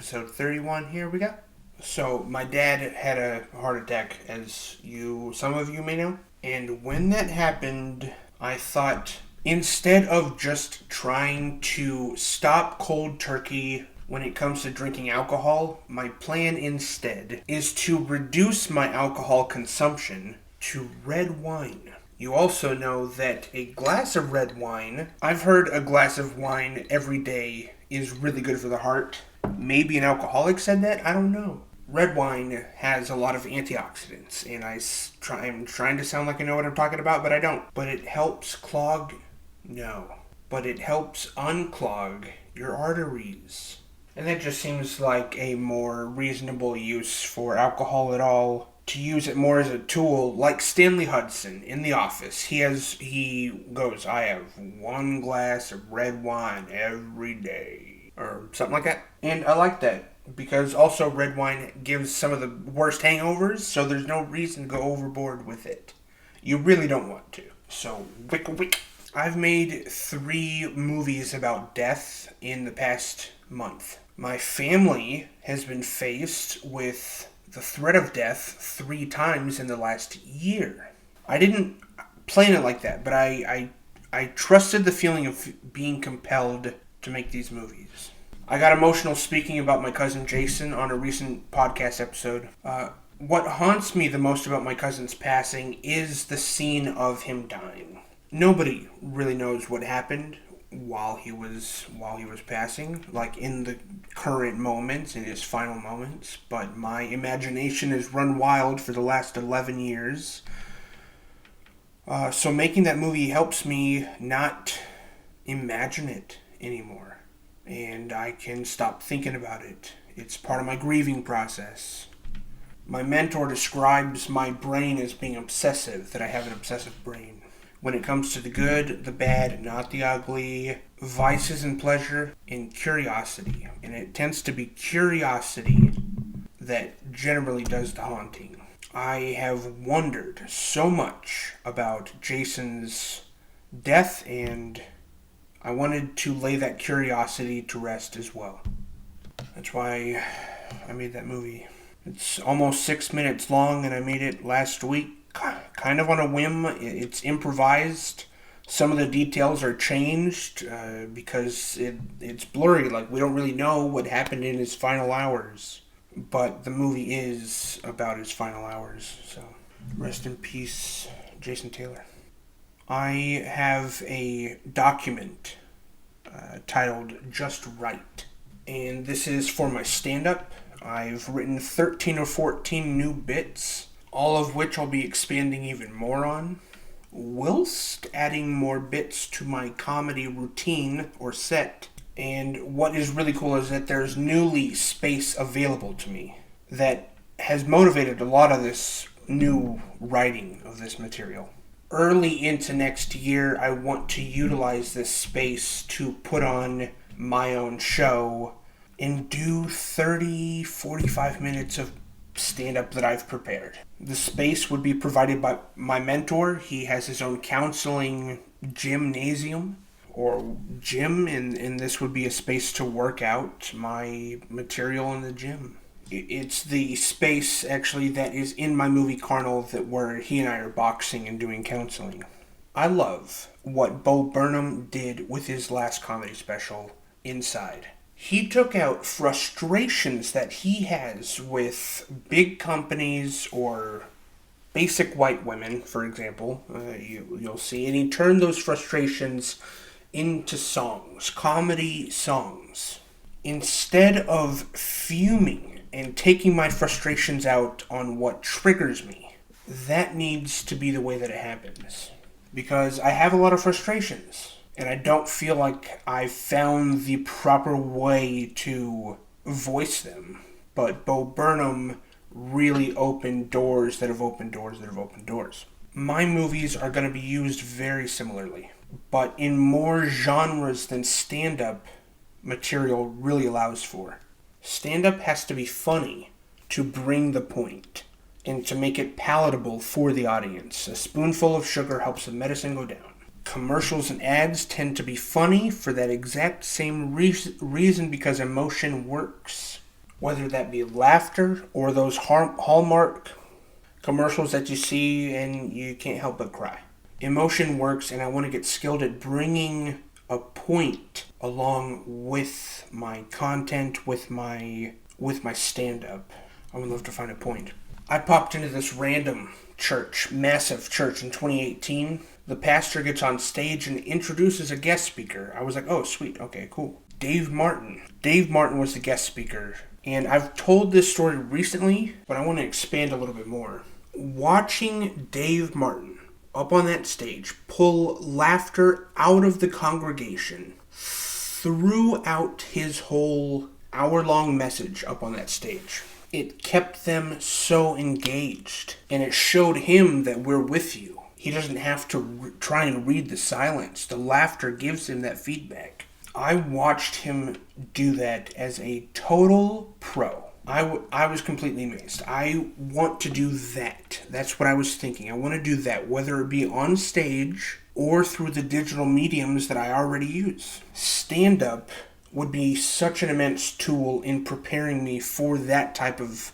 episode 31. Here we go. So, my dad had a heart attack, as some of you may know. And when that happened, I thought, instead of just trying to stop cold turkey when it comes to drinking alcohol, my plan instead is to reduce my alcohol consumption to red wine. You also know that a glass of red wine, I've heard a glass of wine every day is really good for the heart. Maybe an alcoholic said that, I don't know. Red wine has a lot of antioxidants, and I'm trying to sound like I know what I'm talking about, but I don't. But it helps But it helps unclog your arteries. And that just seems like a more reasonable use for alcohol at all. To use it more as a tool, like Stanley Hudson in The Office. He goes, I have one glass of red wine every day. Or something like that. And I like that, because also red wine gives some of the worst hangovers, so there's no reason to go overboard with it. You really don't want to. So, wick. I've made 3 movies about death in the past month. My family has been faced with the threat of death 3 times in the last year. I didn't plan it like that, but I trusted the feeling of being compelled to make these movies. I got emotional speaking about my cousin Jason on a recent podcast episode. What haunts me the most about my cousin's passing is the scene of him dying. Nobody really knows what happened while he was passing, like in the current moments, in his final moments, but my imagination has run wild for the last 11 years. So making that movie helps me not imagine it anymore, and I can stop thinking about it. It's part of my grieving process. My mentor describes my brain as being obsessive, that I have an obsessive brain. When it comes to the good, the bad, not the ugly, vices and pleasure, and curiosity. And it tends to be curiosity that generally does the haunting. I have wondered so much about Jason's death, and I wanted to lay that curiosity to rest as well. That's why I made that movie. It's almost 6 minutes long, and I made it last week. Kind of on a whim. It's improvised. Some of the details are changed because it's blurry. Like, we don't really know what happened in his final hours. But the movie is about his final hours. So, rest in peace, Jason Taylor. I have a document titled Just Right. And this is for my stand-up. I've written 13 or 14 new bits, all of which I'll be expanding even more on, whilst adding more bits to my comedy routine or set. And what is really cool is that there's newly space available to me that has motivated a lot of this new writing of this material. Early into next year, I want to utilize this space to put on my own show and do 30, 45 minutes of stand-up that I've prepared. The space would be provided by my mentor. He has his own counseling gymnasium or gym, and this would be a space to work out my material in the gym. It's the space, actually, that is in my movie Carnal, where he and I are boxing and doing counseling. I love what Bo Burnham did with his last comedy special, Inside. He took out frustrations that he has with big companies or basic white women, for example, you'll see, and he turned those frustrations into songs, comedy songs. Instead of fuming and taking my frustrations out on what triggers me, that needs to be the way that it happens. Because I have a lot of frustrations, and I don't feel like I've found the proper way to voice them. But Bo Burnham really opened doors that have opened doors that have opened doors. My movies are going to be used very similarly, but in more genres than stand-up material really allows for. Stand-up has to be funny to bring the point and to make it palatable for the audience. A spoonful of sugar helps the medicine go down. Commercials and ads tend to be funny for that exact same reason, because emotion works. whether that be laughter or those Hallmark commercials that you see and you can't help but cry. Emotion works, and I want to get skilled at bringing a point along with my content, with my stand-up. I would love to find a point. I popped into this random church, massive church in 2018. The pastor gets on stage and introduces a guest speaker. I was like, oh, sweet, okay, cool. Dave Martin. Dave Martin was the guest speaker. And I've told this story recently, but I want to expand a little bit more. Watching Dave Martin up on that stage pull laughter out of the congregation throughout his whole hour-long message up on that stage. It kept them so engaged, and it showed him that we're with you. He doesn't have to try and read the silence. The laughter gives him that feedback. I watched him do that as a total pro. I was completely amazed. I want to do that. That's what I was thinking. I want to do that, whether it be on stage or through the digital mediums that I already use. Stand-up would be such an immense tool in preparing me for that type of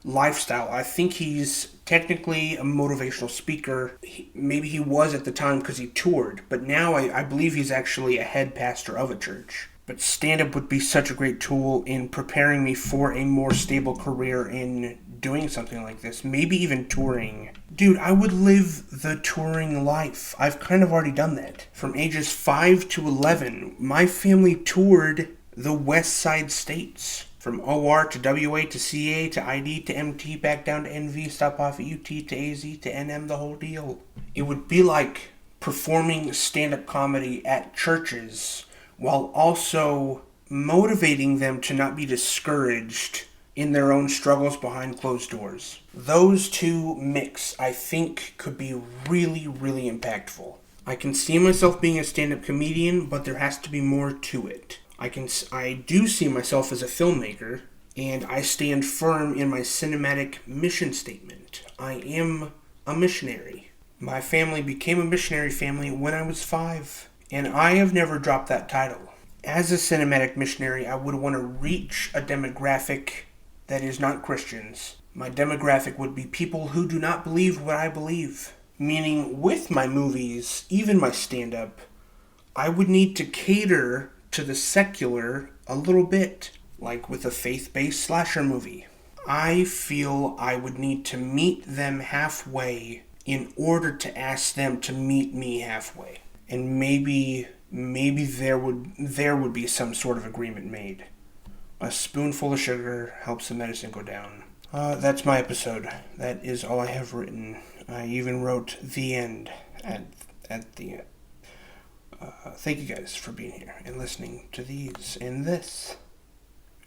lifestyle. I think he's technically a motivational speaker. Maybe he was at the time because he toured, but now I believe he's actually a head pastor of a church. But stand-up would be such a great tool in preparing me for a more stable career in doing something like this. Maybe even touring. Dude, I would live the touring life. I've kind of already done that. From ages 5 to 11, my family toured the West Side states. From OR to WA to CA to ID to MT, back down to NV, stop off at UT to AZ to NM, the whole deal. It would be like performing stand-up comedy at churches while also motivating them to not be discouraged in their own struggles behind closed doors. Those two mix, I think, could be really, really impactful. I can see myself being a stand-up comedian, but there has to be more to it. I do see myself as a filmmaker, and I stand firm in my cinematic mission statement. I am a missionary. My family became a missionary family when I was 5, and I have never dropped that title. As a cinematic missionary, I would want to reach a demographic that is not Christians. My demographic would be people who do not believe what I believe. Meaning, with my movies, even my stand-up, I would need to cater to the secular a little bit, like with a faith-based slasher movie. I feel I would need to meet them halfway in order to ask them to meet me halfway. And maybe there would be some sort of agreement made. A spoonful of sugar helps the medicine go down. That's my episode. That is all I have written. I even wrote the end at the end. Thank you guys for being here and listening to these and this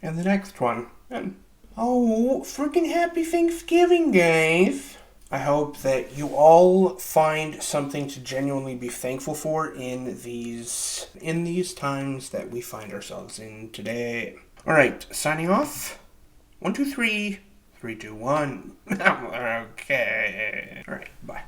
and the next one. And freaking happy Thanksgiving, guys! I hope that you all find something to genuinely be thankful for in these times that we find ourselves in today. Alright, signing off. 1, 2, 3. 3, 2, 1. Okay. Alright, bye.